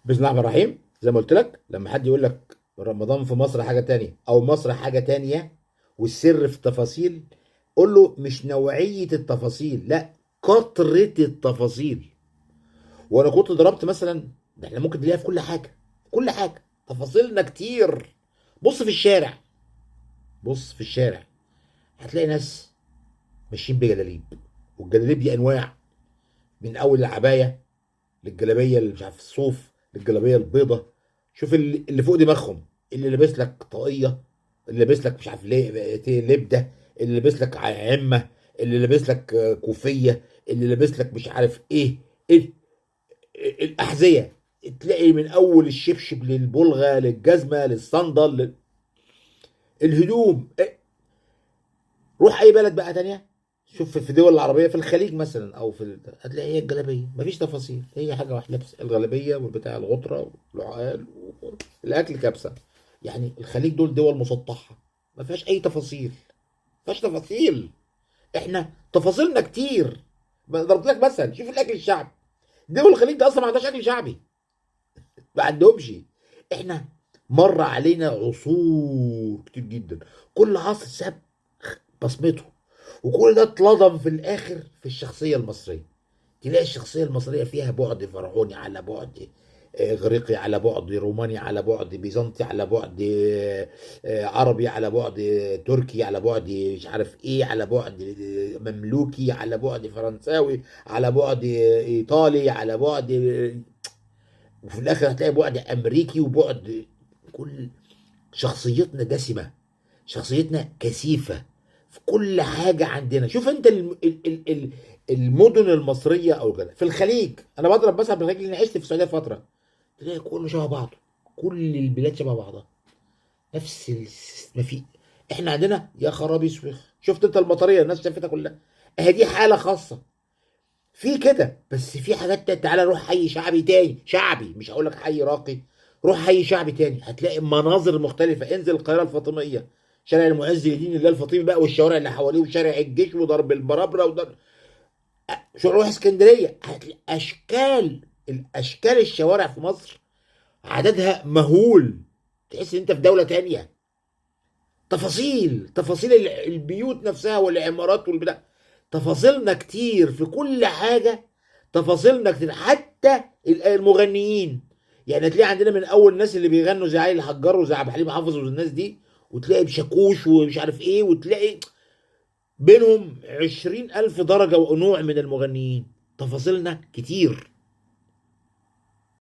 بسم الله الرحمن الرحيم. زي ما قلت لك، لما حد يقول لك رمضان في مصر حاجة تانية أو مصر حاجة تانية والسر في التفاصيل، قول له مش نوعية التفاصيل، لا، كترة التفاصيل. وأنا كنت ضربت مثلا، ده احنا ممكن نلاقيها في كل حاجة، كل حاجة تفاصيلنا كتير. بص في الشارع، بص في الشارع هتلاقي ناس ماشيين بجلاليب، والجلاليب دي أنواع، من أول العباية للجلابيه اللي مش عارف الصوف، للجلابيه البيضه. شوف اللي فوق دماغهم، اللي لابس لك طاقيه، اللي لابس لك مش عارف ليه لبده، اللي لابس لك عمه، اللي لابس لك كوفيه، اللي لابس لك مش عارف ايه، إيه الاحذيه. تلاقي من اول الشبشب للبلغه للجزمه للصندل الهدوم إيه. روح اي بلد بقى تانية، شوف في الدول العربيه، في الخليج مثلا او هتلاقي هي الجلابيه، مفيش تفاصيل، هي حاجه واحده بس، الجلابيه والبتاع الغطره والعقال الاكل كبسه. يعني الخليج دول دول مسطحه، ما فيهاش اي تفاصيل، ما فيهاش تفاصيل. احنا تفاصيلنا كتير. ضربت لك مثلا، شوف الاكل الشعبي، دول الخليج ده اصلا ما عندهاش اكل شعبي، ما عندهمش. احنا مر علينا عصور كتير جدا، كل عصر ساب بصمته، وكل ده اتلضم في الاخر في الشخصيه المصريه. تلاقي الشخصيه المصريه فيها بعد فرعوني، على بعد اغريقي، على بعد روماني، على بعد بيزنطي، على بعد عربي، على بعد تركي، على بعد مش عارف ايه، على بعد مملوكي، على بعد فرنساوي، على بعد ايطالي، على بعد، وفي الاخر هتلاقي بعد امريكي وبعد. كل شخصيتنا دسمه، شخصيتنا كثيفه في كل حاجه عندنا. شوف انت المدن المصريه او كده في الخليج، انا بضرب مثلا بالخليج لاني عشت في السعوديه فتره، تلاقي كله شبه بعضه، كل البلاد شبه بعضها، نفس ما في. احنا عندنا يا خرابي اسود، شفت انت المطريه الناس شافتها كلها، اهي دي حاله خاصه في كده. بس في حاجات تانية، تعالى روح حي شعبي تاني، شعبي مش هقول لك حي راقي، روح حي شعبي تاني هتلاقي مناظر مختلفة. انزل القاهرة الفاطمية، شارع المعز لدين الله الفاطمي بقى، والشوارع اللي حواليه، وشارع الجيش، وضرب البرابرة، وضرب شو. روح اسكندرية هتلاقي اشكال، الاشكال الشوارع في مصر عددها مهول، تحس ان انت في دولة تانية. تفاصيل، تفاصيل البيوت نفسها والعمارات والبتاع، تفاصيلنا كتير في كل حاجة، تفاصيلنا كتير. حتى المغنيين، يعني تلاقي عندنا من أول الناس اللي بيغنوا زي علي الحجار وزي عبد الحليم حافظ والناس دي، وتلاقي بشاكوش ومش عارف ايه، وتلاقي بينهم 20,000 درجة ونوع من المغنيين. تفاصيلنا كتير.